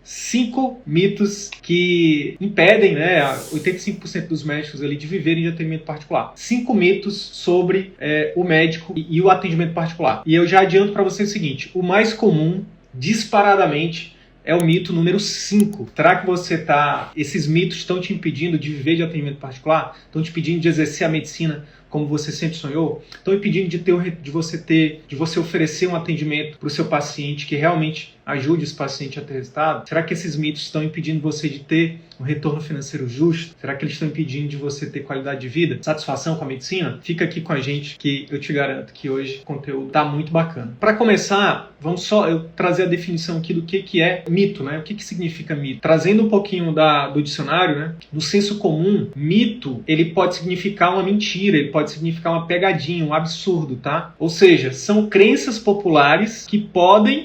5 mitos que impedem, né, 85% dos médicos ali de viverem de atendimento particular. 5 mitos sobre o médico e o atendimento particular. E eu já adianto para você o seguinte, o mais comum, disparadamente, é o mito número 5. Será que esses mitos estão te impedindo de viver de atendimento particular? Estão te impedindo de exercer a medicina como você sempre sonhou? Estão impedindo de você oferecer um atendimento para o seu paciente que realmente ajude esse paciente a ter resultado? Será que esses mitos estão impedindo você de ter um retorno financeiro justo? Será que eles estão impedindo de você ter qualidade de vida? Satisfação com a medicina? Fica aqui com a gente que eu te garanto que hoje o conteúdo está muito bacana. Para começar, vamos só eu trazer a definição aqui do que é mito, né? O que significa mito? Trazendo um pouquinho do dicionário, né? No senso comum, mito, ele pode significar uma mentira, ele pode significar uma pegadinha, um absurdo, tá? Ou seja, são crenças populares que podem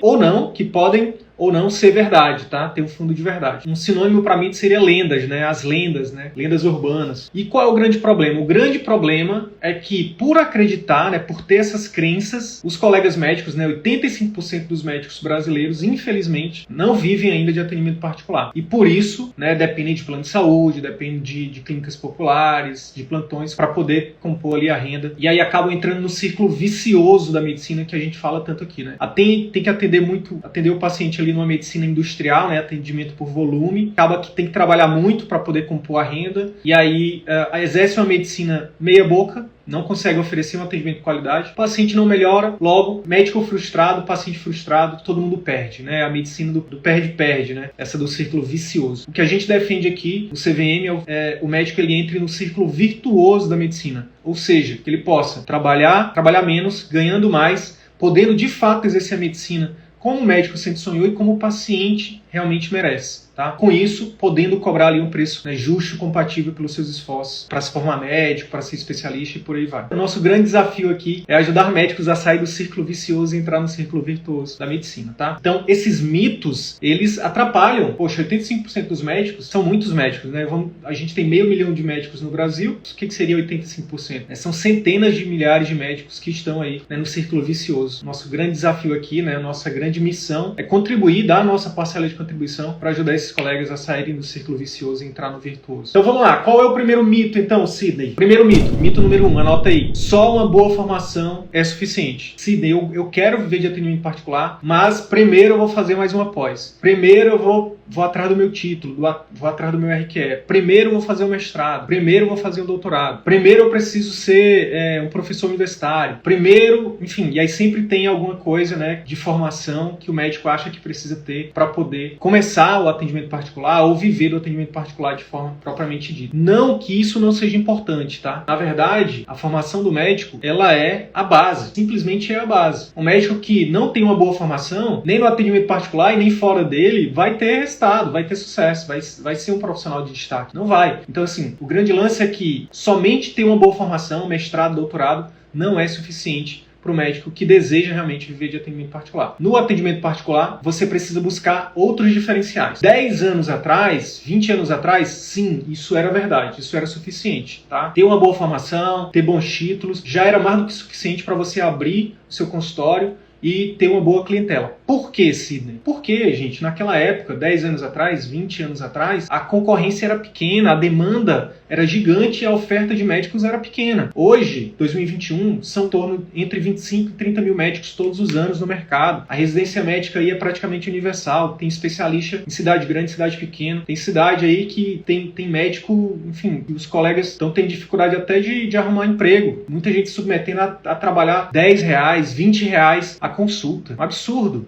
ou não ser verdade, tá? Tem um fundo de verdade. Um sinônimo para mito seria lendas, né? As lendas, né? Lendas urbanas. E qual é o grande problema? O grande problema é que, por acreditar, né, por ter essas crenças, os colegas médicos, né, 85% dos médicos brasileiros, infelizmente, não vivem ainda de atendimento particular. E por isso, né, dependem de plano de saúde, dependem de clínicas populares, de plantões, para poder compor ali a renda. E aí acabam entrando no círculo vicioso da medicina que a gente fala tanto aqui, né? Tem que atender o paciente ali numa medicina industrial, né, atendimento por volume, acaba que tem que trabalhar muito para poder compor a renda, e aí exerce uma medicina meia boca, não consegue oferecer um atendimento de qualidade, o paciente não melhora, logo, médico frustrado, paciente frustrado, todo mundo perde, né? A medicina do perde-perde, né? Essa do círculo vicioso. O que a gente defende aqui, no CVM, o médico ele entre no círculo virtuoso da medicina, ou seja, que ele possa trabalhar menos, ganhando mais, podendo de fato exercer a medicina como o médico sempre sonhou e como o paciente realmente merece. Tá? Com isso, podendo cobrar ali um preço, né, justo e compatível pelos seus esforços para se formar médico, para ser especialista e por aí vai. O nosso grande desafio aqui é ajudar médicos a sair do círculo vicioso e entrar no círculo virtuoso da medicina. Tá? Então, esses mitos, eles atrapalham. Poxa, 85% dos médicos são muitos médicos. Né? A gente tem 500 mil de médicos no Brasil. O que seria 85%? São centenas de milhares de médicos que estão aí, né, no círculo vicioso. Nosso grande desafio aqui, né, nossa grande missão é contribuir, dar a nossa parcela de contribuição para ajudar esses colegas a saírem do círculo vicioso e entrar no virtuoso. Então vamos lá, qual é o primeiro mito então, Sidney? Primeiro mito número 1, anota aí. Só uma boa formação é suficiente. Sidney, eu quero viver de atendimento particular, mas primeiro eu vou fazer mais uma pós. Primeiro eu vou atrás do meu título, vou atrás do meu RQE. Primeiro eu vou fazer um mestrado. Primeiro eu vou fazer um doutorado. Primeiro eu preciso ser um professor universitário. Primeiro, enfim, e aí sempre tem alguma coisa, né, de formação que o médico acha que precisa ter para poder começar o atendimento particular ou viver do atendimento particular de forma propriamente dita. Não que isso não seja importante, tá? Na verdade, a formação do médico, ela é a base. Simplesmente é a base. Um médico que não tem uma boa formação, nem no atendimento particular e nem fora dele, vai ter resultado, vai ter sucesso, vai ser um profissional de destaque. Não vai. Então, assim, o grande lance é que somente ter uma boa formação, mestrado, doutorado, não é suficiente para o médico que deseja realmente viver de atendimento particular. No atendimento particular, você precisa buscar outros diferenciais. 10 anos atrás, 20 anos atrás, sim, isso era verdade, isso era suficiente. Tá? Ter uma boa formação, ter bons títulos, já era mais do que suficiente para você abrir o seu consultório e ter uma boa clientela. Por que, Sidney? Porque, gente, naquela época, 10 anos atrás, 20 anos atrás, a concorrência era pequena, a demanda era gigante e a oferta de médicos era pequena. Hoje, 2021, são em torno entre 25 e 30 mil médicos todos os anos no mercado. A residência médica aí é praticamente universal. Tem especialista em cidade grande, cidade pequena. Tem cidade aí que tem médico, enfim, os colegas estão tendo dificuldade até de arrumar emprego. Muita gente submetendo a trabalhar R$10, R$20 a consulta.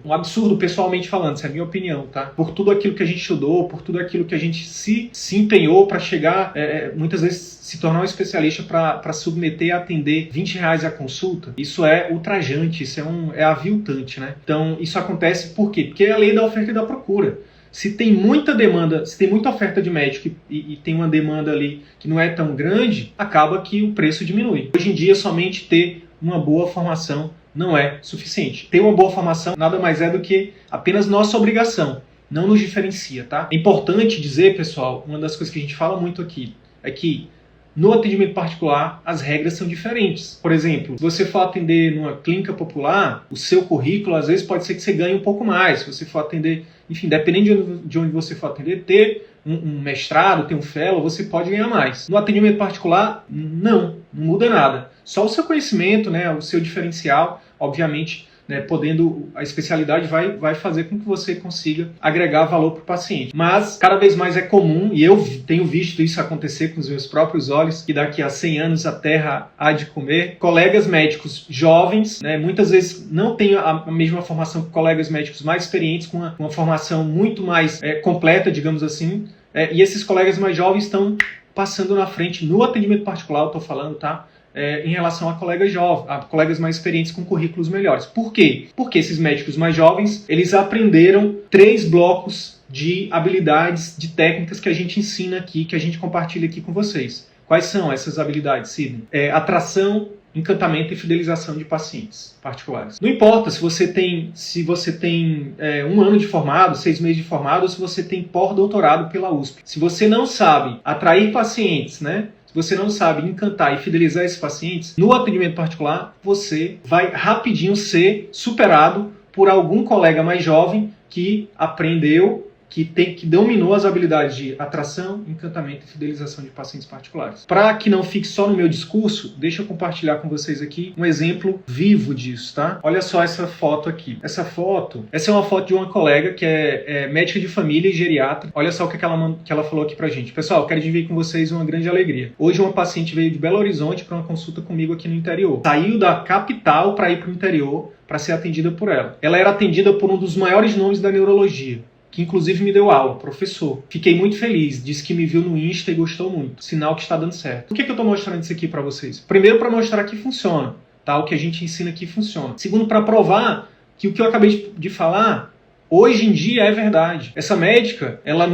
Um absurdo pessoalmente falando, essa é a minha opinião, tá? Por tudo aquilo que a gente estudou, por tudo aquilo que a gente se empenhou para chegar, muitas vezes se tornar um especialista para submeter a atender R$20 a consulta, isso é ultrajante, isso é aviltante, né? Então, isso acontece por quê? Porque é a lei da oferta e da procura. Se tem muita demanda, se tem muita oferta de médico e tem uma demanda ali que não é tão grande, acaba que o preço diminui. Hoje em dia, somente ter uma boa formação não é suficiente. Ter uma boa formação nada mais é do que apenas nossa obrigação, não nos diferencia, tá? É importante dizer, pessoal, uma das coisas que a gente fala muito aqui é que no atendimento particular as regras são diferentes. Por exemplo, se você for atender numa clínica popular, o seu currículo às vezes pode ser que você ganhe um pouco mais. Se você for atender enfim, dependendo de onde você for atender, ter um mestrado, ter um fellow, você pode ganhar mais. No atendimento particular, não muda nada. Só o seu conhecimento, né, o seu diferencial, obviamente, né, podendo, a especialidade vai fazer com que você consiga agregar valor para o paciente. Mas cada vez mais é comum, e eu tenho visto isso acontecer com os meus próprios olhos, que daqui a 100 anos a Terra há de comer. Colegas médicos jovens, né, muitas vezes não têm a mesma formação que colegas médicos mais experientes, com uma formação muito mais completa, digamos assim, e esses colegas mais jovens estão passando na frente no atendimento particular, eu estou falando, tá? Em relação a colegas jovens, a colegas mais experientes com currículos melhores. Por quê? Porque esses médicos mais jovens, eles aprenderam 3 blocos de habilidades, de técnicas que a gente ensina aqui, que a gente compartilha aqui com vocês. Quais são essas habilidades, Sidney? Atração, encantamento e fidelização de pacientes particulares. Não importa se você tem 1 ano de formado, 6 meses de formado, ou se você tem pós-doutorado pela USP. Se você não sabe atrair pacientes, né? Se você não sabe encantar e fidelizar esses pacientes, no atendimento particular, você vai rapidinho ser superado por algum colega mais jovem que aprendeu, que dominou as habilidades de atração, encantamento e fidelização de pacientes particulares. Para que não fique só no meu discurso, deixa eu compartilhar com vocês aqui um exemplo vivo disso, tá? Olha só essa foto aqui. Essa é uma foto de uma colega que é médica de família e geriatra. Olha só o que ela falou aqui pra gente. Pessoal, quero dividir com vocês uma grande alegria. Hoje uma paciente veio de Belo Horizonte para uma consulta comigo aqui no interior. Saiu da capital para ir para o interior para ser atendida por ela. Ela era atendida por um dos maiores nomes da neurologia, que inclusive me deu aula, professor. Fiquei muito feliz, disse que me viu no Insta e gostou muito. Sinal que está dando certo. Por que eu estou mostrando isso aqui para vocês? Primeiro, para mostrar que funciona, tá? O que a gente ensina aqui funciona. Segundo, para provar que o que eu acabei de falar, hoje em dia é verdade. Essa médica, ela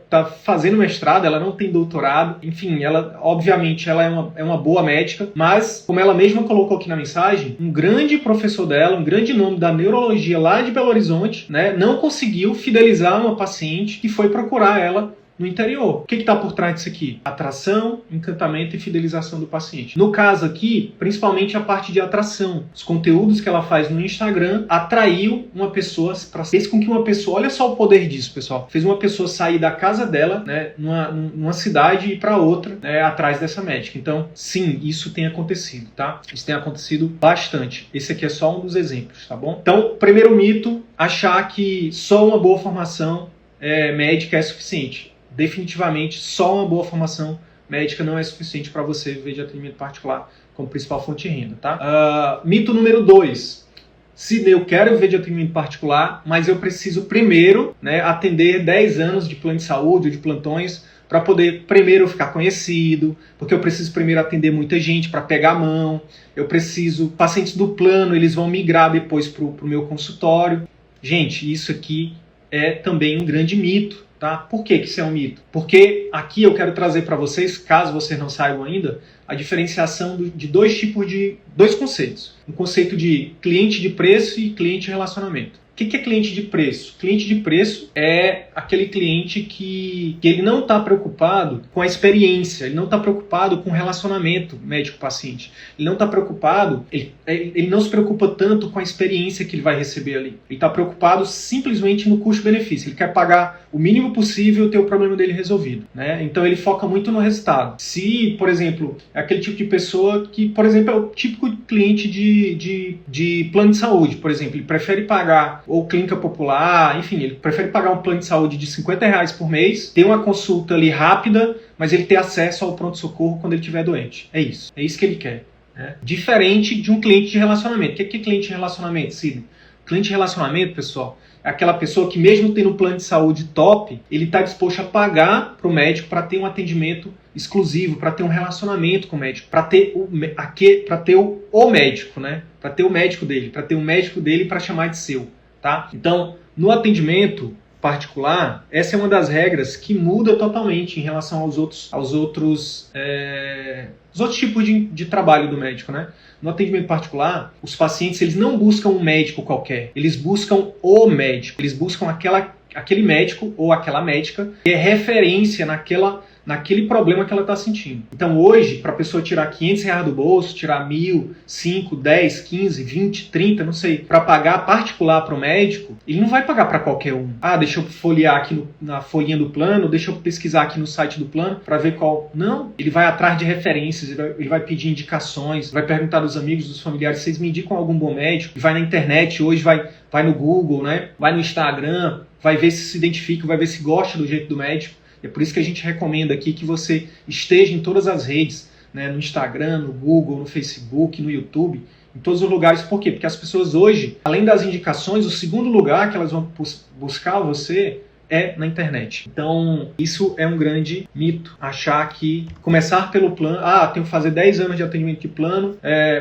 está fazendo mestrado, ela não tem doutorado, enfim, obviamente ela é uma boa médica, mas, como ela mesma colocou aqui na mensagem, um grande professor dela, um grande nome da neurologia lá de Belo Horizonte, né, não conseguiu fidelizar uma paciente que foi procurar ela no interior. O que está por trás disso aqui? Atração, encantamento e fidelização do paciente. No caso aqui, principalmente a parte de atração. Os conteúdos que ela faz no Instagram atraiu uma pessoa, fez com que uma pessoa, olha só o poder disso, pessoal, fez uma pessoa sair da casa dela, né, numa cidade e ir para outra, né, atrás dessa médica. Então, sim, isso tem acontecido, tá? Isso tem acontecido bastante. Esse aqui é só um dos exemplos, tá bom? Então, primeiro mito, achar que só uma boa formação médica é suficiente. Definitivamente, só uma boa formação médica não é suficiente para você viver de atendimento particular como principal fonte de renda, tá? Mito número 2. Se eu quero viver de atendimento particular, mas eu preciso primeiro, né, atender 10 anos de plano de saúde ou de plantões para poder primeiro ficar conhecido, porque eu preciso primeiro atender muita gente para pegar a mão, pacientes do plano, eles vão migrar depois para o meu consultório. Gente, isso aqui é também um grande mito. Tá? Por que isso é um mito? Porque aqui eu quero trazer para vocês, caso vocês não saibam ainda, a diferenciação de dois conceitos. Um conceito de cliente de preço e cliente de relacionamento. O que é cliente de preço? Cliente de preço é aquele cliente que ele não está preocupado com a experiência, ele não está preocupado com o relacionamento médico-paciente, ele não está preocupado, ele não se preocupa tanto com a experiência que ele vai receber ali. Ele está preocupado simplesmente no custo-benefício, ele quer pagar o mínimo possível e ter o problema dele resolvido, né? Então ele foca muito no resultado. Se, por exemplo, é aquele tipo de pessoa que, por exemplo, é o típico cliente de plano de saúde, por exemplo, ele prefere pagar ou clínica popular, enfim, ele prefere pagar um plano de saúde de R$50 por mês, ter uma consulta ali rápida, mas ele ter acesso ao pronto-socorro quando ele estiver doente. É isso que ele quer. Né? Diferente de um cliente de relacionamento. O que é cliente de relacionamento, Sidney? Cliente de relacionamento, pessoal, é aquela pessoa que mesmo tendo um plano de saúde top, ele está disposto a pagar para o médico para ter um atendimento exclusivo, para ter um relacionamento com o médico, para ter o médico, né? Para ter o médico dele, para ter o médico dele para chamar de seu. Tá? Então, no atendimento particular, essa é uma das regras que muda totalmente em relação aos outros tipos de trabalho do médico, né? No atendimento particular, os pacientes eles não buscam um médico qualquer, eles buscam o médico, eles buscam aquele médico ou aquela médica que é referência naquele problema que ela está sentindo. Então hoje, para a pessoa tirar R$500 do bolso, tirar 1.000, 5, 10, 15, 20, 30, não sei, para pagar particular para o médico, ele não vai pagar para qualquer um. Deixa eu folhear aqui na folhinha do plano, deixa eu pesquisar aqui no site do plano para ver qual. Não, ele vai atrás de referências, ele vai pedir indicações, vai perguntar dos amigos, dos familiares, vocês me indicam algum bom médico? E vai na internet, hoje vai no Google, né? Vai no Instagram, vai ver se identifica, vai ver se gosta do jeito do médico. É por isso que a gente recomenda aqui que você esteja em todas as redes, né? No Instagram, no Google, no Facebook, no YouTube, em todos os lugares. Por quê? Porque as pessoas hoje, além das indicações, o segundo lugar que elas vão buscar você é na internet. Então, isso é um grande mito. Achar que começar pelo plano, tenho que fazer 10 anos de atendimento de plano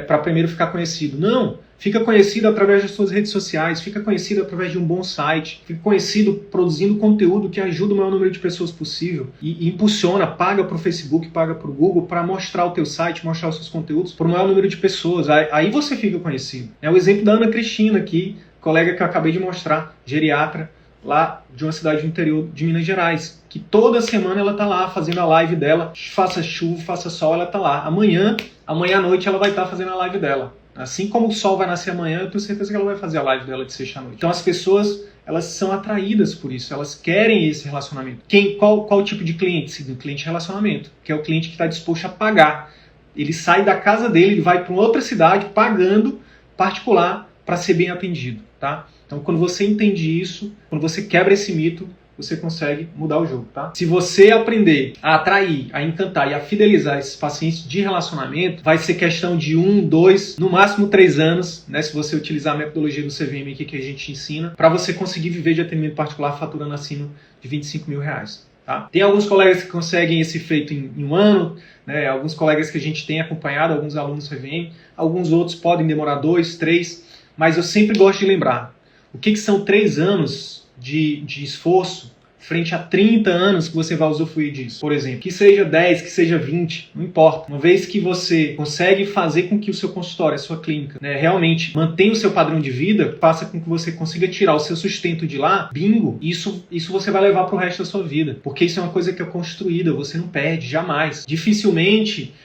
para primeiro ficar conhecido. Não! Fica conhecido através das suas redes sociais, fica conhecido através de um bom site, fica conhecido produzindo conteúdo que ajuda o maior número de pessoas possível e impulsiona, paga para o Facebook, paga para o Google para mostrar o teu site, mostrar os seus conteúdos para o maior número de pessoas. Aí você fica conhecido. É o exemplo da Ana Cristina aqui, colega que eu acabei de mostrar, geriatra, lá de uma cidade do interior de Minas Gerais, que toda semana ela está lá fazendo a live dela, faça chuva, faça sol, ela está lá. Amanhã à noite ela vai estar fazendo a live dela. Assim como o sol vai nascer amanhã, eu tenho certeza que ela vai fazer a live dela de sexta à noite. Então as pessoas, elas são atraídas por isso, elas querem esse relacionamento. Qual tipo de cliente? Sim, o cliente de relacionamento, que é o cliente que está disposto a pagar. Ele sai da casa dele, ele vai para uma outra cidade pagando particular para ser bem atendido, tá? Então quando você entende isso, quando você quebra esse mito, você consegue mudar o jogo, tá? Se você aprender a atrair, a encantar e a fidelizar esses pacientes de relacionamento, vai ser questão de 1, 2, no máximo 3 anos, né? Se você utilizar a metodologia do CVM aqui que a gente ensina, para você conseguir viver de atendimento particular faturando acima de R$25.000, tá? Tem alguns colegas que conseguem esse feito em um ano, né? Alguns colegas que a gente tem acompanhado, alguns alunos CVM, alguns outros podem demorar 2, 3, mas eu sempre gosto de lembrar, o que são 3 anos de esforço frente a 30 anos que você vai usufruir disso. Por exemplo, que seja 10, que seja 20, não importa. Uma vez que você consegue fazer com que o seu consultório, a sua clínica, né, realmente mantenha o seu padrão de vida, faça com que você consiga tirar o seu sustento de lá, bingo, isso você vai levar para o resto da sua vida. Porque isso é uma coisa que é construída, você não perde, jamais. Dificilmente,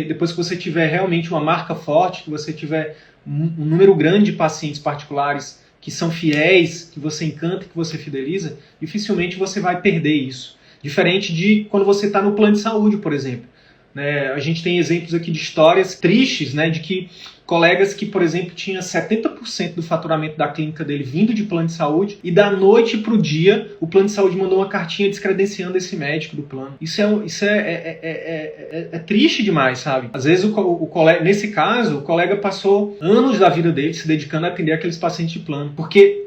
depois que você tiver realmente uma marca forte, que você tiver um número grande de pacientes particulares que são fiéis, que você encanta, que você fideliza, dificilmente você vai perder isso. Diferente de quando você está no plano de saúde, por exemplo. Né? A gente tem exemplos aqui de histórias tristes, né, de que colegas que, por exemplo, tinha 70% do faturamento da clínica dele vindo de plano de saúde e da noite para o dia o plano de saúde mandou uma cartinha descredenciando esse médico do plano. Isso é triste demais, sabe? Às vezes o colega, nesse caso, o colega passou anos da vida dele se dedicando a atender aqueles pacientes de plano. Porque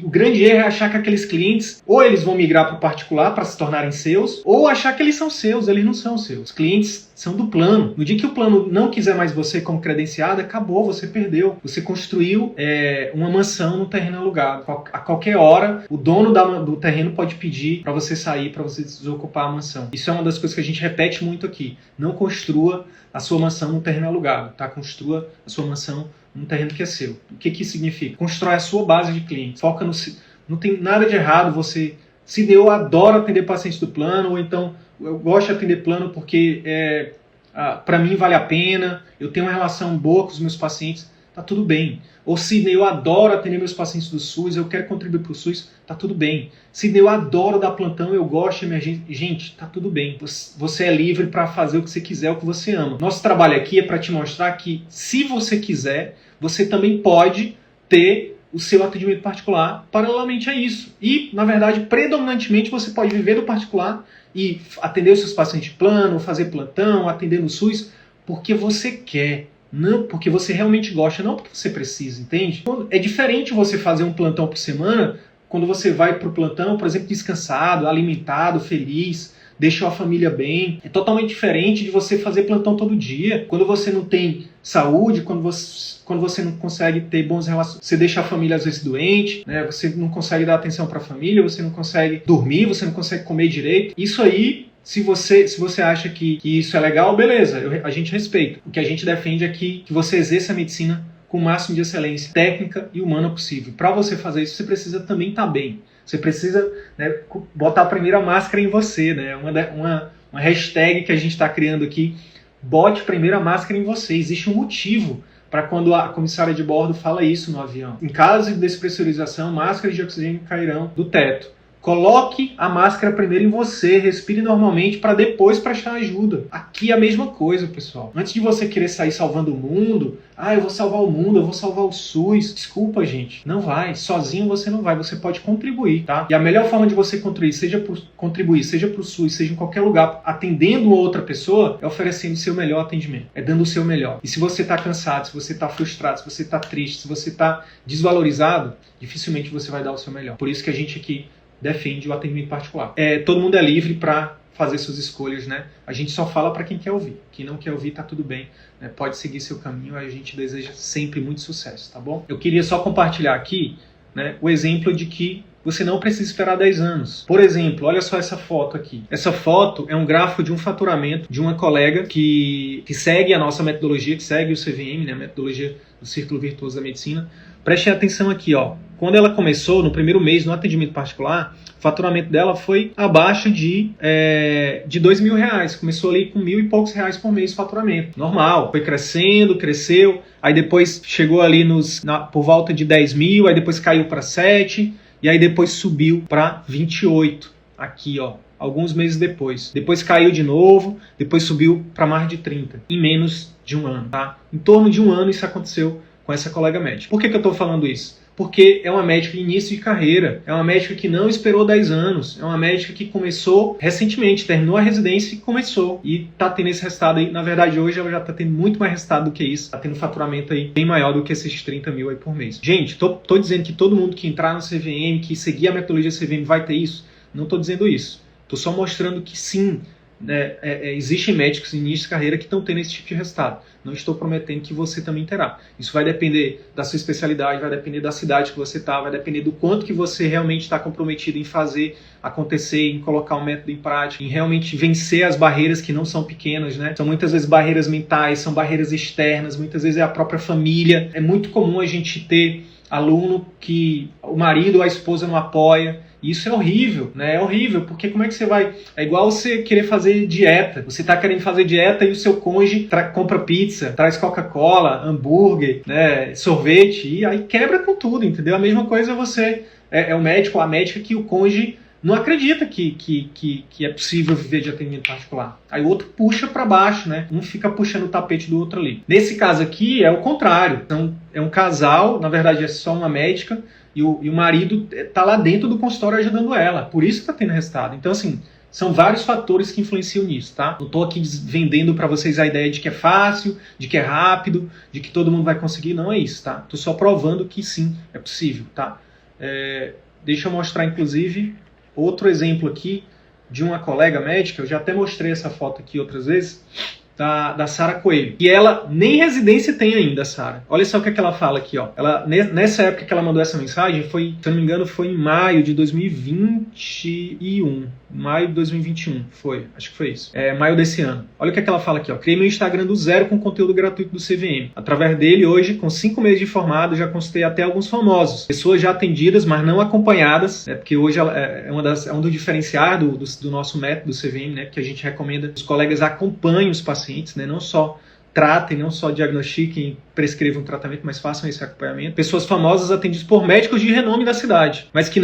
o grande erro é achar que aqueles clientes, ou eles vão migrar para o particular para se tornarem seus, ou achar que eles são seus, eles não são seus. Os clientes são do plano. No dia que o plano não quiser mais você como credenciado, acabou, você perdeu. Você construiu uma mansão no terreno alugado. A qualquer hora, o dono do terreno pode pedir para você sair, para você desocupar a mansão. Isso é uma das coisas que a gente repete muito aqui. Não construa a sua mansão no terreno alugado, tá? Construa a sua mansão num terreno que é seu. O que isso significa? Constrói a sua base de clientes. Foca no... Não tem nada de errado você... Se eu adoro atender pacientes do plano, ou então eu gosto de atender plano porque para mim vale a pena, eu tenho uma relação boa com os meus pacientes, tá tudo bem. Ou se eu adoro atender meus pacientes do SUS, eu quero contribuir para o SUS, tá tudo bem. Se eu adoro dar plantão, eu gosto de emergência, gente, tá tudo bem. Você é livre para fazer o que você quiser, o que você ama. Nosso trabalho aqui é para te mostrar que, se você quiser, você também pode ter o seu atendimento particular paralelamente a isso. E, na verdade, predominantemente você pode viver do particular e atender os seus pacientes de plano, fazer plantão, atender no SUS, porque você quer. Não porque você realmente gosta, não porque você precisa, entende? É diferente você fazer um plantão por semana quando você vai para o plantão, por exemplo, descansado, alimentado, feliz, deixou a família bem. É totalmente diferente de você fazer plantão todo dia. Quando você não tem saúde, quando você não consegue ter bons relacionamentos, você deixa a família às vezes doente, né? Você não consegue dar atenção para a família, você não consegue dormir, você não consegue comer direito. Isso aí, se você acha que isso é legal, beleza, a gente respeita. O que a gente defende é que você exerça a medicina com o máximo de excelência técnica e humana possível. Para você fazer isso, você precisa também estar bem. Você precisa, né, botar a primeira máscara em você, né? uma hashtag que a gente está criando aqui, bote primeiro a máscara em você. Existe um motivo para quando a comissária de bordo fala isso no avião. Em caso de despressurização, máscaras de oxigênio cairão do teto. Coloque a máscara primeiro em você, respire normalmente para depois prestar ajuda. Aqui é a mesma coisa, pessoal. Antes de você querer sair salvando o mundo, eu vou salvar o mundo, eu vou salvar o SUS. Desculpa, gente, não vai. Sozinho você não vai, você pode contribuir, tá? E a melhor forma de você contribuir, seja para o SUS, seja em qualquer lugar, atendendo outra pessoa, é oferecendo o seu melhor atendimento, é dando o seu melhor. E se você está cansado, se você está frustrado, se você está triste, se você está desvalorizado, dificilmente você vai dar o seu melhor. Por isso que a gente aqui defende o atendimento particular. Todo mundo é livre para fazer suas escolhas, né? A gente só fala para quem quer ouvir. Quem não quer ouvir, tá tudo bem, né? Pode seguir seu caminho, a gente deseja sempre muito sucesso, tá bom? Eu queria só compartilhar aqui, né, o exemplo de que você não precisa esperar 10 anos. Por exemplo, olha só essa foto aqui. Essa foto é um gráfico de um faturamento de uma colega que segue a nossa metodologia, que segue o CVM, né, a metodologia do Círculo Virtuoso da Medicina. Prestem atenção aqui, ó. Quando ela começou, no primeiro mês, no atendimento particular, o faturamento dela foi abaixo de R$2.000. Começou ali com R$1.000 e poucos por mês de faturamento. Normal. Foi crescendo, cresceu. Aí depois chegou ali por volta de 10 mil, aí depois caiu para 7, e aí depois subiu para 28. Aqui, ó. Alguns meses depois. Depois caiu de novo, depois subiu para mais de 30. Em menos de um ano, tá? Em torno de um ano isso aconteceu com essa colega médica. Por que eu estou falando isso? Porque é uma médica de início de carreira, é uma médica que não esperou 10 anos, é uma médica que começou recentemente, terminou a residência e começou. E tá tendo esse resultado aí, na verdade hoje ela já tá tendo muito mais resultado do que isso, tá tendo um faturamento aí bem maior do que esses 30 mil aí por mês. Gente, tô dizendo que todo mundo que entrar no CVM, que seguir a metodologia CVM vai ter isso? Não tô dizendo isso. Tô só mostrando que sim, existem médicos em início de carreira que estão tendo esse tipo de resultado. Não estou prometendo que você também terá. Isso vai depender da sua especialidade, vai depender da cidade que você está, vai depender do quanto que você realmente está comprometido em fazer acontecer, em colocar o método em prática, em realmente vencer as barreiras que não são pequenas, né? São muitas vezes barreiras mentais, são barreiras externas, muitas vezes é a própria família. É muito comum a gente ter aluno que o marido ou a esposa não apoia. Isso é horrível, né? É horrível, porque como é que você vai... É igual você querer fazer dieta. Você tá querendo fazer dieta e o seu cônjuge compra pizza, traz Coca-Cola, hambúrguer, né, sorvete, e aí quebra com tudo, entendeu? A mesma coisa você... É o médico ou a médica que o cônjuge não acredita que é possível viver de atendimento particular. Aí o outro puxa para baixo, né? Um fica puxando o tapete do outro ali. Nesse caso aqui é o contrário. Então é um casal, na verdade é só uma médica, e o marido está lá dentro do consultório ajudando ela. Por isso que está tendo resultado. Então, assim, são vários fatores que influenciam nisso, tá? Não estou aqui vendendo para vocês a ideia de que é fácil, de que é rápido, de que todo mundo vai conseguir. Não é isso, tá? Estou só provando que sim, é possível, tá? Deixa eu mostrar, inclusive, outro exemplo aqui de uma colega médica. Eu já até mostrei essa foto aqui outras vezes. Da Sara Coelho. E ela nem residência tem ainda, Sara. Olha só o que ela fala aqui, ó. Ela, nessa época que ela mandou essa mensagem, foi, se eu não me engano, foi em maio de 2021. Maio de 2021, foi. Acho que foi isso. Maio desse ano. Olha o que ela fala aqui, ó. Criei meu Instagram do zero com conteúdo gratuito do CVM. Através dele, hoje, com 5 meses de formado, já consultei até alguns famosos. Pessoas já atendidas, mas não acompanhadas, né? Porque hoje ela é um dos diferenciais do nosso método do CVM, né? Que a gente recomenda que os colegas acompanhem os pacientes, né? Não só tratem, não só diagnostiquem, prescrevam tratamento, mas façam esse acompanhamento. Pessoas famosas atendidas por médicos de renome da cidade, mas que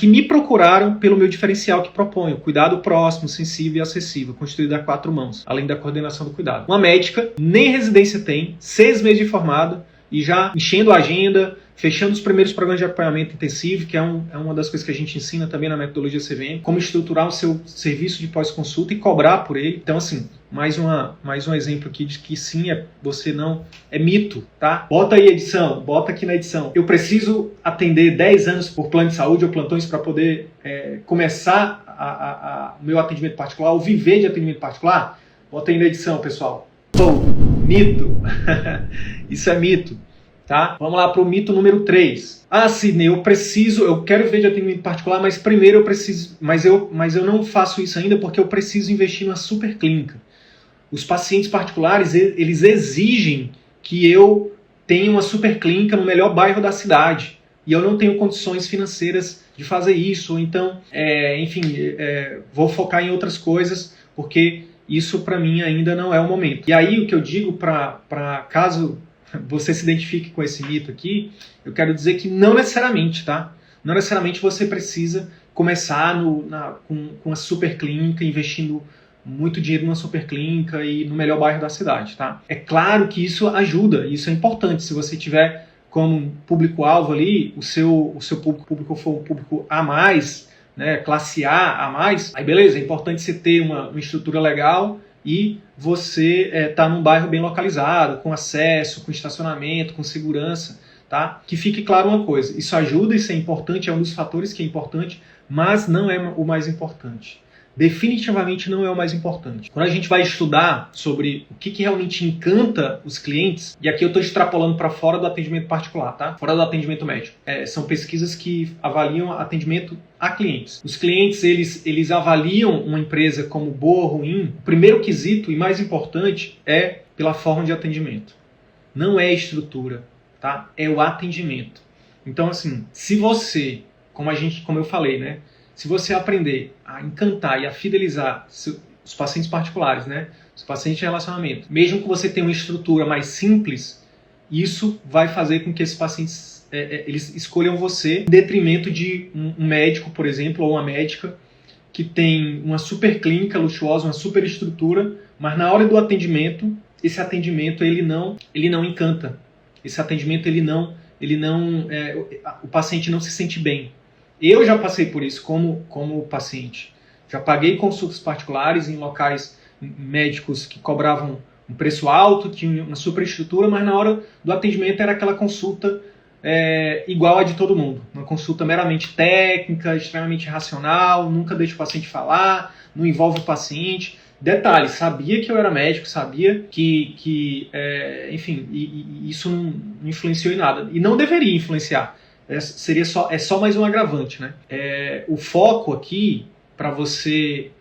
me procuraram pelo meu diferencial que proponho: cuidado próximo, sensível e acessível, constituído a 4 mãos, além da coordenação do cuidado. Uma médica, nem residência tem, 6 meses de formado, e já enchendo a agenda, fechando os primeiros programas de acompanhamento intensivo, que é uma das coisas que a gente ensina também na metodologia CVM, como estruturar o seu serviço de pós-consulta e cobrar por ele. Então, assim, mais um exemplo aqui de que sim, você não... É mito, tá? Bota aí edição, bota aqui na edição. Eu preciso atender 10 anos por plano de saúde ou plantões para poder começar o meu atendimento particular, ou viver de atendimento particular? Bota aí na edição, pessoal. Mito. Isso é mito. Tá? Vamos lá para o mito número 3. Sidney, eu quero ver de atendimento particular, mas primeiro eu preciso, mas eu não faço isso ainda porque eu preciso investir numa super clínica. Os pacientes particulares, eles exigem que eu tenha uma super clínica no melhor bairro da cidade, e eu não tenho condições financeiras de fazer isso, ou então, vou focar em outras coisas, porque isso para mim ainda não é o momento. E aí o que eu digo para caso você se identifique com esse mito aqui, eu quero dizer que não necessariamente, tá? Não necessariamente você precisa começar com uma super clínica, investindo muito dinheiro numa super clínica e no melhor bairro da cidade, tá? É claro que isso ajuda, isso é importante. Se você tiver como público-alvo ali, o seu público for um público A+, né, classe A+, aí beleza, é importante você ter uma estrutura legal e você tá num bairro bem localizado, com acesso, com estacionamento, com segurança, tá? Que fique claro uma coisa, isso ajuda, isso é importante, é um dos fatores que é importante, mas não é o mais importante. Definitivamente não é o mais importante. Quando a gente vai estudar sobre o que realmente encanta os clientes, e aqui eu estou extrapolando para fora do atendimento particular, tá? Fora do atendimento médico. São pesquisas que avaliam atendimento a clientes. Os clientes, eles avaliam uma empresa como boa ou ruim. O primeiro quesito e mais importante é pela forma de atendimento. Não é a estrutura, tá? É o atendimento. Então, assim, se você, como eu falei, né? Se você aprender a encantar e a fidelizar os pacientes particulares, né, os pacientes de relacionamento, mesmo que você tenha uma estrutura mais simples, isso vai fazer com que esses pacientes eles escolham você em detrimento de um médico, por exemplo, ou uma médica que tem uma super clínica luxuosa, uma super estrutura, mas na hora do atendimento, esse atendimento ele não encanta. Esse atendimento o paciente não se sente bem. Eu já passei por isso como paciente. Já paguei consultas particulares em locais médicos que cobravam um preço alto, tinham uma superestrutura, mas na hora do atendimento era aquela consulta igual a de todo mundo. Uma consulta meramente técnica, extremamente racional, nunca deixa o paciente falar, não envolve o paciente. Detalhe, sabia que eu era médico, sabia que enfim, isso não influenciou em nada. E não deveria influenciar. É só mais um agravante, né? O foco aqui para você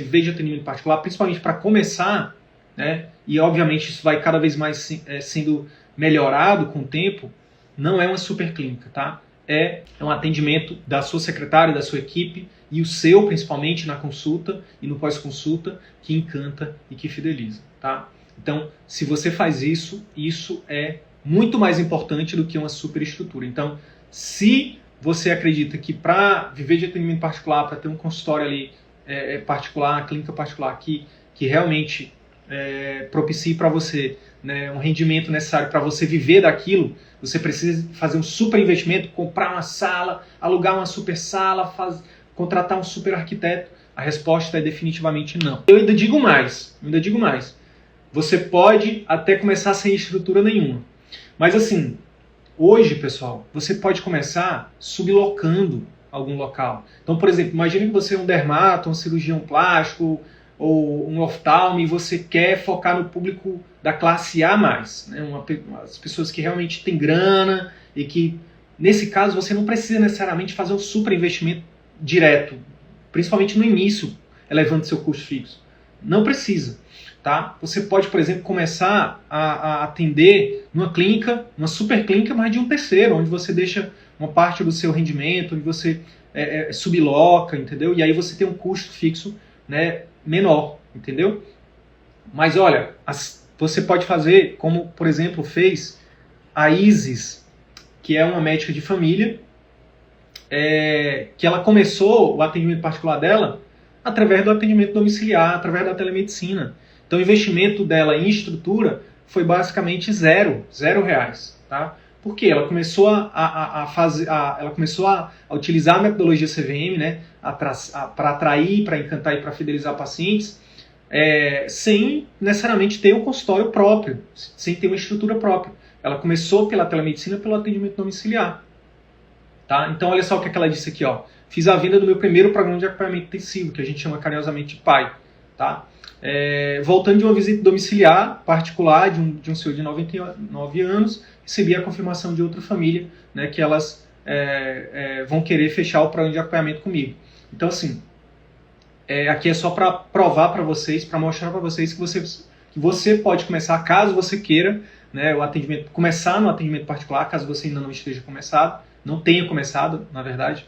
ver de atendimento particular, principalmente para começar, né? E obviamente isso vai cada vez mais sendo melhorado com o tempo. Não é uma super clínica, tá? É um atendimento da sua secretária, da sua equipe e o seu, principalmente na consulta e no pós-consulta, que encanta e que fideliza, tá? Então, se você faz isso, isso é muito mais importante do que uma superestrutura. Então, se você acredita que para viver de atendimento particular, para ter um consultório ali particular, uma clínica particular que realmente propicie para você, né, um rendimento necessário para você viver daquilo, você precisa fazer um super investimento, comprar uma sala, alugar uma super sala, contratar um super arquiteto. A resposta é definitivamente não. Eu ainda digo mais. Você pode até começar sem estrutura nenhuma. Mas assim, hoje, pessoal, você pode começar sublocando algum local. Então, por exemplo, imagine que você é um dermato, um cirurgião plástico ou um oftalmo e você quer focar no público da classe A+, né? As pessoas que realmente têm grana e que, nesse caso, você não precisa necessariamente fazer um super investimento direto, principalmente no início, elevando seu custo fixo. Não precisa. Tá? Você pode, por exemplo, começar a atender numa clínica, uma super clínica, mas de um terceiro, onde você deixa uma parte do seu rendimento, onde você subloca, entendeu? E aí você tem um custo fixo, né, menor, entendeu? Mas olha, você pode fazer como, por exemplo, fez a Isis, que é uma médica de família, que ela começou o atendimento particular dela através do atendimento domiciliar, através da telemedicina. Então o investimento dela em estrutura foi basicamente zero reais, tá? Porque ela começou ela começou a utilizar a metodologia CVM, né, para atrair, para encantar e para fidelizar pacientes, sem necessariamente ter um consultório próprio, sem ter uma estrutura própria. Ela começou pela telemedicina, pelo atendimento domiciliar, tá? Então olha só o que ela disse aqui, ó. Fiz a venda do meu primeiro programa de acompanhamento intensivo, que a gente chama carinhosamente de PAI, tá? Voltando de uma visita domiciliar particular de um senhor de 99 anos, recebi a confirmação de outra família, né, que elas vão querer fechar o programa de acompanhamento comigo. Então, assim, aqui é só para provar para vocês, para mostrar para vocês que você pode começar, caso você queira, né, começar no atendimento particular, caso você ainda não tenha começado, na verdade,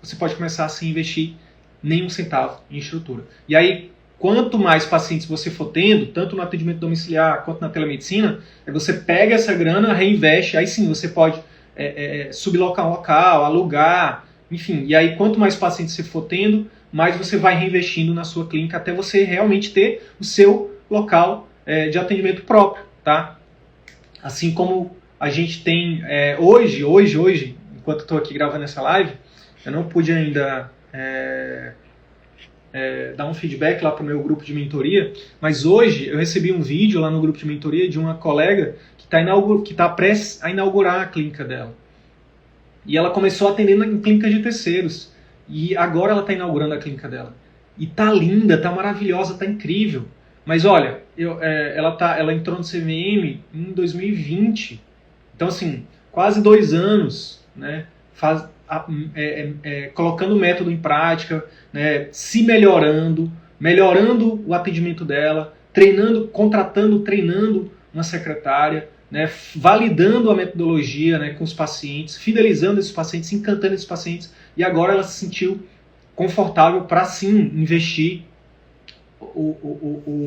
você pode começar a se investir nenhum centavo em estrutura. E aí, quanto mais pacientes você for tendo, tanto no atendimento domiciliar quanto na telemedicina, você pega essa grana, reinveste, aí sim você pode sublocar um local, alugar, enfim. E aí, quanto mais pacientes você for tendo, mais você vai reinvestindo na sua clínica até você realmente ter o seu local de atendimento próprio, tá? Assim como a gente tem hoje, enquanto eu estou aqui gravando essa live, eu não pude ainda dar um feedback lá para o meu grupo de mentoria, mas hoje eu recebi um vídeo lá no grupo de mentoria de uma colega que está prestes a inaugurar a clínica dela. E ela começou atendendo em clínicas de terceiros. E agora ela está inaugurando a clínica dela. E tá linda, tá maravilhosa, tá incrível. Mas olha, ela entrou no CVM em 2020. Então, assim, quase 2 anos, né, colocando o método em prática, né, se melhorando o atendimento dela, treinando uma secretária, né, validando a metodologia, né, com os pacientes, fidelizando esses pacientes, encantando esses pacientes, e agora ela se sentiu confortável para sim investir,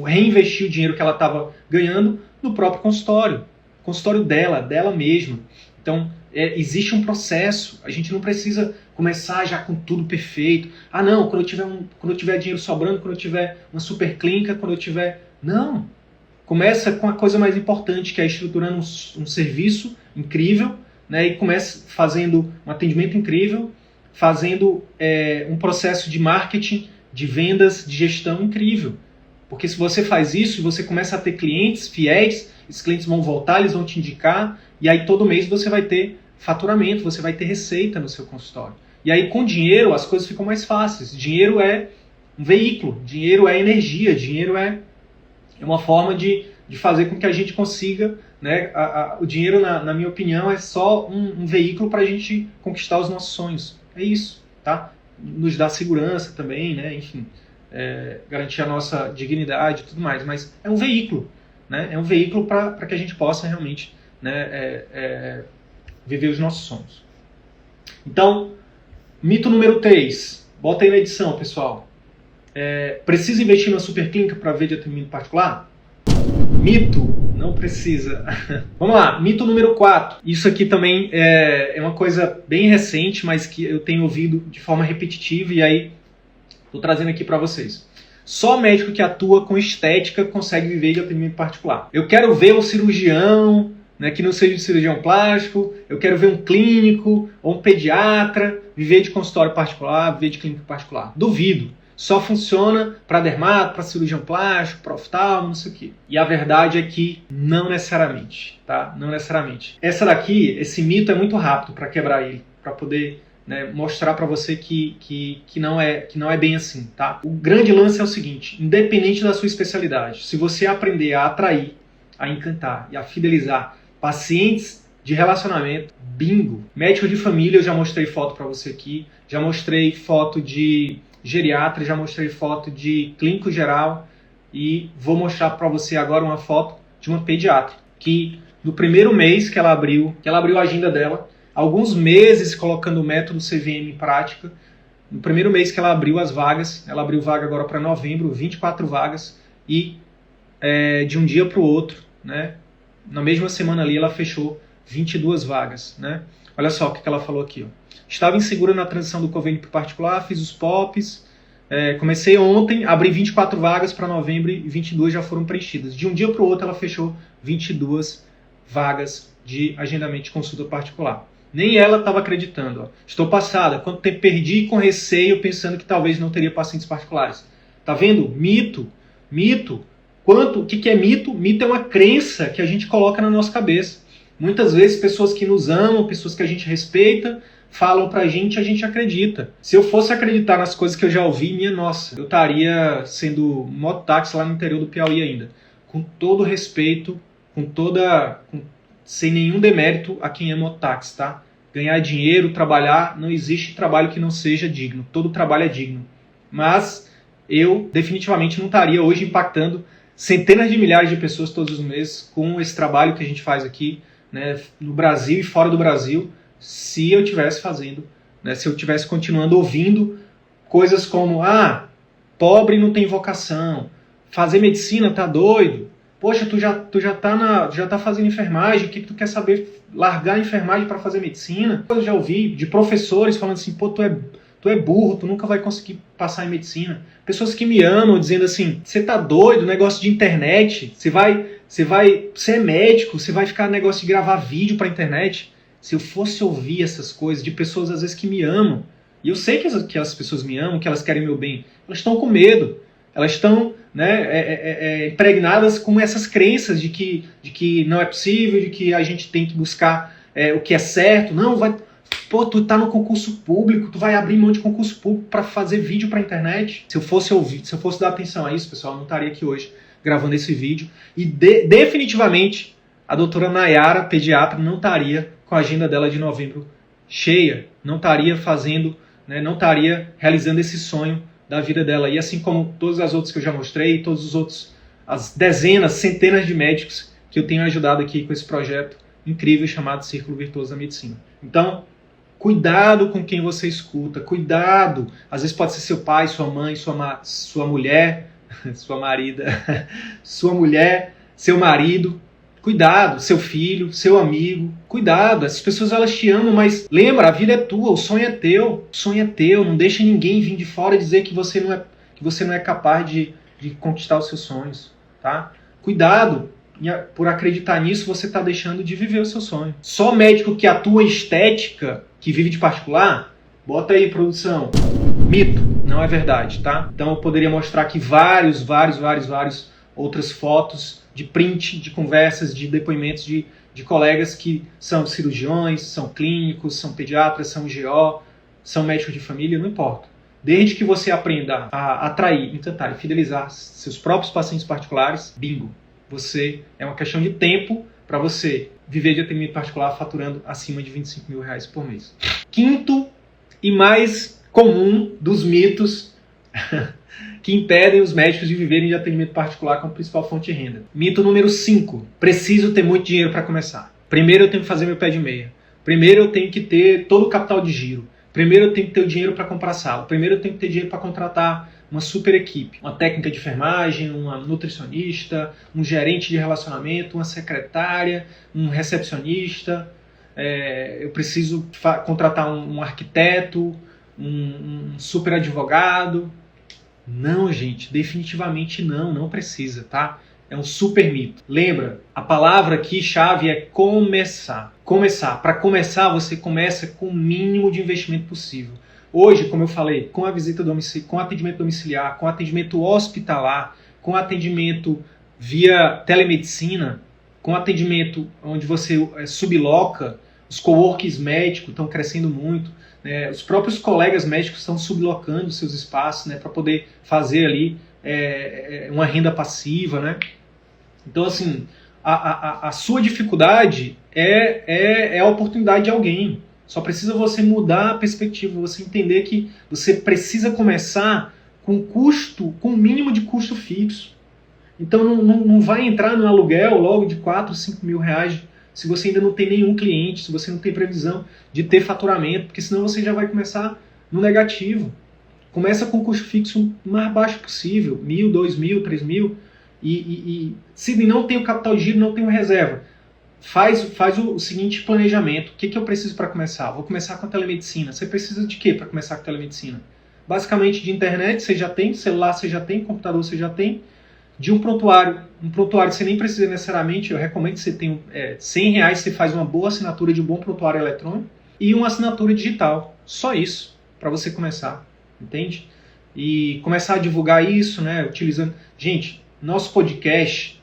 reinvestir o dinheiro que ela estava ganhando no próprio consultório dela mesma. Então, existe um processo, a gente não precisa começar já com tudo perfeito. Ah não, quando eu tiver dinheiro sobrando, quando eu tiver uma super clínica, quando eu tiver... Não! Começa com a coisa mais importante, que é estruturando um serviço incrível, né, e começa fazendo um atendimento incrível, fazendo um processo de marketing, de vendas, de gestão incrível. Porque se você faz isso e você começa a ter clientes fiéis, esses clientes vão voltar, eles vão te indicar, e aí todo mês você vai ter faturamento, você vai ter receita no seu consultório. E aí com dinheiro as coisas ficam mais fáceis. Dinheiro é um veículo, dinheiro é energia, dinheiro é uma forma de fazer com que a gente consiga, né, o dinheiro, na minha opinião, é só um veículo para a gente conquistar os nossos sonhos. É isso, tá? Nos dá segurança também, né? Enfim, garantir a nossa dignidade e tudo mais, mas é um veículo, né? É um veículo para que a gente possa realmente, né, viver os nossos sonhos. Então, mito número 3, bota aí na edição, pessoal. Precisa investir na superclínica para ver de atendimento particular? Mito, não precisa. Vamos lá, mito número 4. Isso aqui também é uma coisa bem recente, mas que eu tenho ouvido de forma repetitiva e aí estou trazendo aqui para vocês. Só médico que atua com estética consegue viver de atendimento particular. Eu quero ver um cirurgião, né, que não seja de cirurgião plástico, eu quero ver um clínico ou um pediatra viver de consultório particular, viver de clínica particular. Duvido. Só funciona para dermato, para cirurgião plástico, para oftalmo, não sei o quê. E a verdade é que não necessariamente, tá? Não necessariamente. Esse mito é muito rápido para quebrar ele, para poder, né, mostrar para você que não é bem assim, tá? O grande lance é o seguinte, independente da sua especialidade, se você aprender a atrair, a encantar e a fidelizar pacientes de relacionamento, bingo. Médico de família, eu já mostrei foto para você aqui, já mostrei foto de geriatra, já mostrei foto de clínico geral e vou mostrar para você agora uma foto de uma pediatra que no primeiro mês que ela abriu a agenda dela, alguns meses colocando o método CVM em prática, no primeiro mês que ela abriu as vagas, ela abriu vaga agora para novembro, 24 vagas e de um dia para o outro, né, na mesma semana ali ela fechou 22 vagas, né? Olha só o que ela falou aqui, ó. Estava insegura na transição do convênio para o particular, fiz os POPs, comecei ontem, abri 24 vagas para novembro e 22 já foram preenchidas. De um dia para o outro ela fechou 22 vagas de agendamento de consulta particular. Nem ela estava acreditando. Ó. Estou passada, quanto tempo perdi com receio, pensando que talvez não teria pacientes particulares. Tá vendo? Mito. O que é mito? Mito é uma crença que a gente coloca na nossa cabeça. Muitas vezes pessoas que nos amam, pessoas que a gente respeita, falam pra gente e a gente acredita. Se eu fosse acreditar nas coisas que eu já ouvi, minha nossa, eu estaria sendo mototáxi lá no interior do Piauí ainda. Com todo respeito, sem nenhum demérito a quem é mototáxi, tá? Ganhar dinheiro, trabalhar, não existe trabalho que não seja digno. Todo trabalho é digno. Mas eu definitivamente não estaria hoje impactando centenas de milhares de pessoas todos os meses com esse trabalho que a gente faz aqui, né, no Brasil e fora do Brasil, se eu estivesse fazendo, né, se eu estivesse continuando ouvindo Coisas como, pobre não tem vocação, fazer medicina tá doido, poxa, tu já tá fazendo enfermagem, o que tu quer saber largar a enfermagem para fazer medicina? Eu já ouvi de professores falando assim, pô, tu é burro, tu nunca vai conseguir passar em medicina. Pessoas que me amam dizendo assim, você tá doido, negócio de internet, você é médico, você vai ficar negócio de gravar vídeo pra internet. Se eu fosse ouvir essas coisas de pessoas às vezes que me amam, e eu sei que as pessoas me amam, que elas querem meu bem, elas estão com medo, elas estão impregnadas com essas crenças de que não é possível, de que a gente tem que buscar o que é certo. Não, pô, tu tá no concurso público, tu vai abrir mão de concurso público para fazer vídeo pra internet. Se eu fosse dar atenção a isso, pessoal, eu não estaria aqui hoje gravando esse vídeo. E definitivamente a doutora Nayara, pediatra, não estaria com a agenda dela de novembro cheia, não estaria fazendo, não estaria realizando esse sonho da vida dela. E assim como todas as outras que eu já mostrei, todos os outros, as dezenas, centenas de médicos que eu tenho ajudado aqui com esse projeto incrível chamado Círculo Virtuoso da Medicina. Então, cuidado com quem você escuta, cuidado. Às vezes pode ser seu pai, sua mãe, sua mulher, sua marida, sua mulher, seu marido. Cuidado, seu filho, seu amigo, cuidado, essas pessoas elas te amam, mas lembra, a vida é tua, o sonho é teu, não deixa ninguém vir de fora e dizer que você não é capaz de conquistar os seus sonhos, tá? Cuidado, por acreditar nisso você está deixando de viver o seu sonho. Só médico que atua em estética, que vive de particular, bota aí, produção, mito, não é verdade, tá? Então eu poderia mostrar aqui vários outras fotos de print, de conversas, de depoimentos de colegas que são cirurgiões, são clínicos, são pediatras, são GO, são médicos de família, não importa. Desde que você aprenda a atrair, encantar e fidelizar seus próprios pacientes particulares, bingo, é uma questão de tempo para você viver de atendimento particular faturando acima de R$25 mil por mês. Quinto e mais comum dos mitos que impedem os médicos de viverem de atendimento particular como principal fonte de renda. Mito número 5. Preciso ter muito dinheiro para começar. Primeiro eu tenho que fazer meu pé de meia. Primeiro eu tenho que ter todo o capital de giro. Primeiro eu tenho que ter o dinheiro para comprar sala. Primeiro eu tenho que ter dinheiro para contratar uma super equipe. Uma técnica de enfermagem, uma nutricionista, um gerente de relacionamento, uma secretária, um recepcionista. Eu preciso contratar um arquiteto, um super advogado. Não, gente, definitivamente não precisa, tá? É um super mito. Lembra, a palavra aqui chave é começar. Para começar, você começa com o mínimo de investimento possível. Hoje, como eu falei, com a visita domiciliar, com atendimento domiciliar, com atendimento hospitalar, com atendimento via telemedicina, com atendimento onde você subloca, os coworkings médicos estão crescendo muito. Os próprios colegas médicos estão sublocando seus espaços, para poder fazer ali uma renda passiva. Então, assim, a sua dificuldade é a oportunidade de alguém. Só precisa você mudar a perspectiva, você entender que você precisa começar com o mínimo de custo fixo. Então não vai entrar no aluguel logo de 4, 5 mil reais se você ainda não tem nenhum cliente, se você não tem previsão de ter faturamento, porque senão você já vai começar no negativo. Começa com o custo fixo o mais baixo possível, 1.000, 2.000, 3.000, e se não tem o capital de giro, não tem o reserva, faz o seguinte planejamento. O que eu preciso para começar? Vou começar com a telemedicina. Você precisa de quê para começar com a telemedicina? Basicamente de internet você já tem, celular você já tem, computador você já tem, de um prontuário. Um prontuário você nem precisa necessariamente, eu recomendo que você tenha R$100, você faz uma boa assinatura de um bom prontuário eletrônico e uma assinatura digital. Só isso, para você começar, entende? E começar a divulgar isso, utilizando... Gente, nosso podcast,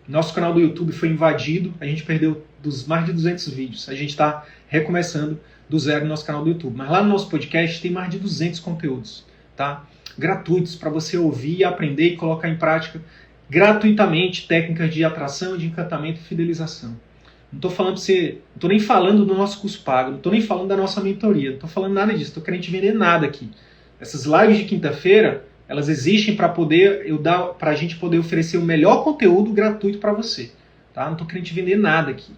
nosso canal do YouTube foi invadido, a gente perdeu mais de 200 vídeos. A gente está recomeçando do zero no nosso canal do YouTube. Mas lá no nosso podcast tem mais de 200 conteúdos, tá? Gratuitos para você ouvir, aprender e colocar em prática gratuitamente técnicas de atração, de encantamento e fidelização. Não estou falando para você, não estou nem falando do nosso curso pago, não estou nem falando da nossa mentoria, não estou falando nada disso, estou querendo te vender nada aqui. Essas lives de quinta-feira, elas existem para a gente poder oferecer o melhor conteúdo gratuito para você. Tá? Não estou querendo te vender nada aqui.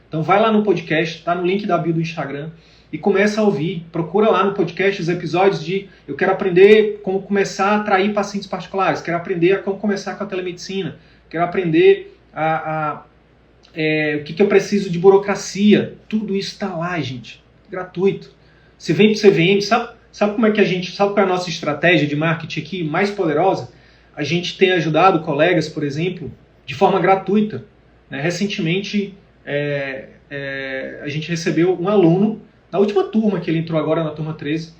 Então vai lá no podcast, tá no link da bio do Instagram, e começa a ouvir. Procura lá no podcast os episódios de eu quero aprender como começar a atrair pacientes particulares, quero aprender a como começar com a telemedicina, quero aprender o que eu preciso de burocracia. Tudo isso está lá, gente. Gratuito. Você vem para o CVM, sabe como é que sabe qual é a nossa estratégia de marketing aqui mais poderosa? A gente tem ajudado colegas, por exemplo, de forma gratuita. Né? Recentemente, a gente recebeu um aluno, na última turma que ele entrou agora, na turma 13,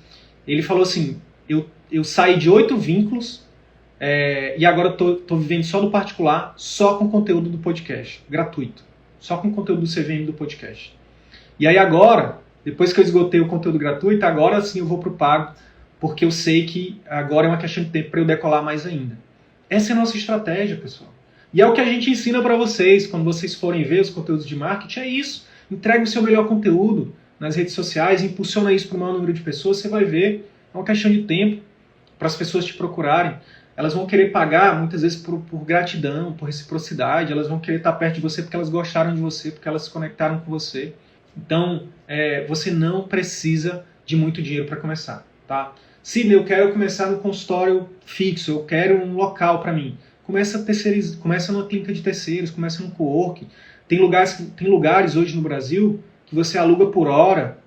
ele falou assim, eu saí de 8 vínculos e agora estou vivendo só do particular, só com conteúdo do podcast, gratuito. Só com conteúdo do CVM do podcast. E aí agora, depois que eu esgotei o conteúdo gratuito, agora sim eu vou para o pago, porque eu sei que agora é uma questão de tempo para eu decolar mais ainda. Essa é a nossa estratégia, pessoal. E é o que a gente ensina para vocês, quando vocês forem ver os conteúdos de marketing, é isso. Entregue o seu melhor conteúdo nas redes sociais, impulsiona isso para o maior número de pessoas, você vai ver, é uma questão de tempo para as pessoas te procurarem. Elas vão querer pagar, muitas vezes, por gratidão, por reciprocidade, elas vão querer estar perto de você porque elas gostaram de você, porque elas se conectaram com você. Então, você não precisa de muito dinheiro para começar. Tá? Sidney, eu quero começar no consultório fixo, eu quero um local para mim. Começa numa clínica de terceiros, começa num coworking. Tem lugares hoje no Brasil que você aluga por hora,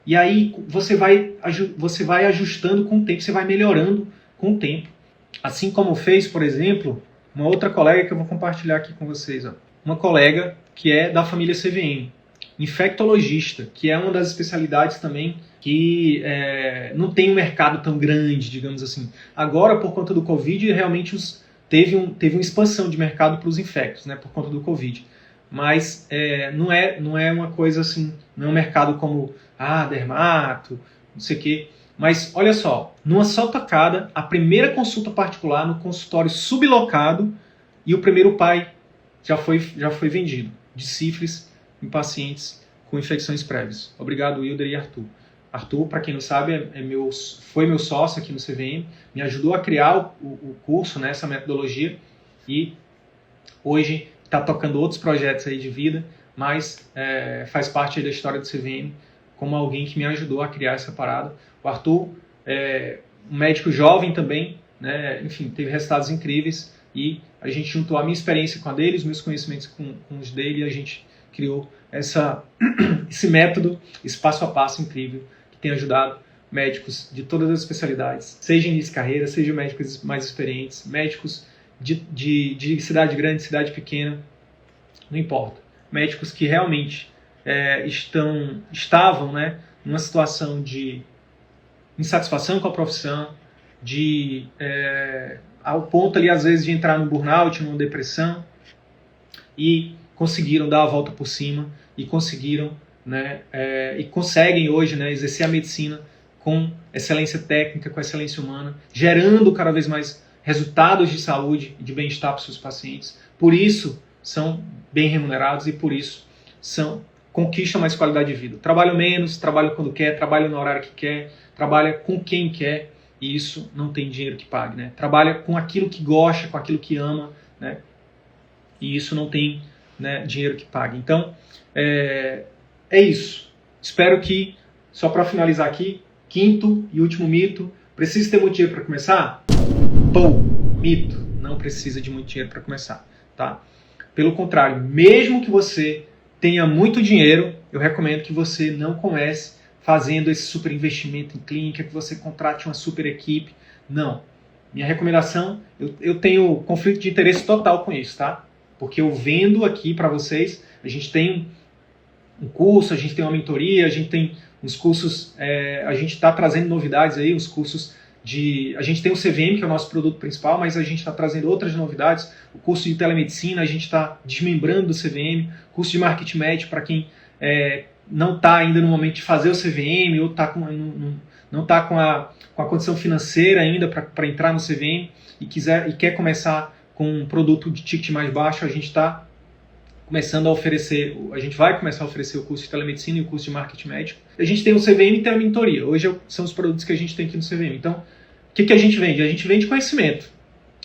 e aí você vai ajustando com o tempo, você vai melhorando com o tempo. Assim como fez, por exemplo, uma outra colega que eu vou compartilhar aqui com vocês. Ó. Uma colega que é da família CVM, infectologista, que é uma das especialidades também que não tem um mercado tão grande, digamos assim. Agora, por conta do Covid, realmente teve uma expansão de mercado para os infectos, né, por conta do Covid. Mas não é uma coisa assim, não é um mercado como dermato, não sei o quê. Mas olha só, numa só tacada, a primeira consulta particular no consultório sublocado e o primeiro pai já foi vendido, de sífilis em pacientes com infecções prévias. Obrigado, Wilder e Arthur. Arthur, para quem não sabe, foi meu sócio aqui no CVM, me ajudou a criar o curso, né, essa metodologia, e hoje está tocando outros projetos aí de vida, mas faz parte aí da história do CVM como alguém que me ajudou a criar essa parada. O Arthur um médico jovem também, né, enfim, teve resultados incríveis, e a gente juntou a minha experiência com a dele, os meus conhecimentos com os dele, e a gente criou esse método, esse passo a passo incrível, que tem ajudado médicos de todas as especialidades, seja início de carreira, seja médicos mais experientes, médicos de cidade grande, cidade pequena, não importa. Médicos que realmente estavam, né, numa situação de insatisfação com a profissão, ao ponto ali às vezes de entrar no burnout, numa depressão, e conseguiram dar a volta por cima e conseguiram, né, e conseguem hoje, né, exercer a medicina com excelência técnica, com excelência humana, gerando cada vez mais resultados de saúde e de bem-estar para os seus pacientes. Por isso são bem remunerados e por isso conquistam mais qualidade de vida. Trabalham menos, trabalham quando quer, trabalham no horário que quer, trabalha com quem quer, e isso não tem dinheiro que pague. Né? Trabalha com aquilo que gosta, com aquilo que ama, né? E isso não tem, né, dinheiro que pague. Então, é isso. Espero que, só para finalizar aqui, quinto e último mito, precisa ter muito dinheiro para começar? Mito. Não precisa de muito dinheiro para começar. Tá? Pelo contrário, mesmo que você tenha muito dinheiro, eu recomendo que você não comece fazendo esse super investimento em clínica, que você contrate uma super equipe. Não. Minha recomendação, eu tenho conflito de interesse total com isso, tá? Porque eu vendo aqui para vocês, a gente tem um curso, a gente tem uma mentoria, a gente tem uns cursos, a gente está trazendo novidades aí, uns cursos a gente tem o CVM, que é o nosso produto principal, mas a gente está trazendo outras novidades, o curso de telemedicina, a gente está desmembrando do CVM, curso de marketing médico para quem não está ainda no momento de fazer o CVM, ou não está com a condição financeira ainda para entrar no CVM e quer começar com um produto de ticket mais baixo, a gente vai começar a oferecer o curso de telemedicina e o curso de marketing médico. A gente tem o CVM e tem a mentoria. Hoje são os produtos que a gente tem aqui no CVM. Então, o que a gente vende? A gente vende conhecimento.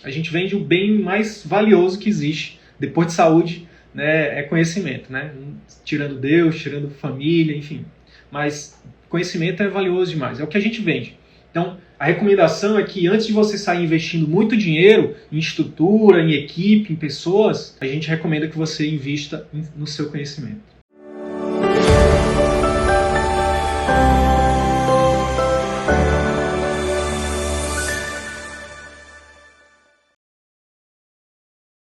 A gente vende o bem mais valioso que existe, depois de saúde, né, é conhecimento, né? Tirando Deus, tirando família, enfim. mas conhecimento é valioso demais, é o que a gente vende. Então, a recomendação é que antes de você sair investindo muito dinheiro em estrutura, em equipe, em pessoas, a gente recomenda que você invista no seu conhecimento.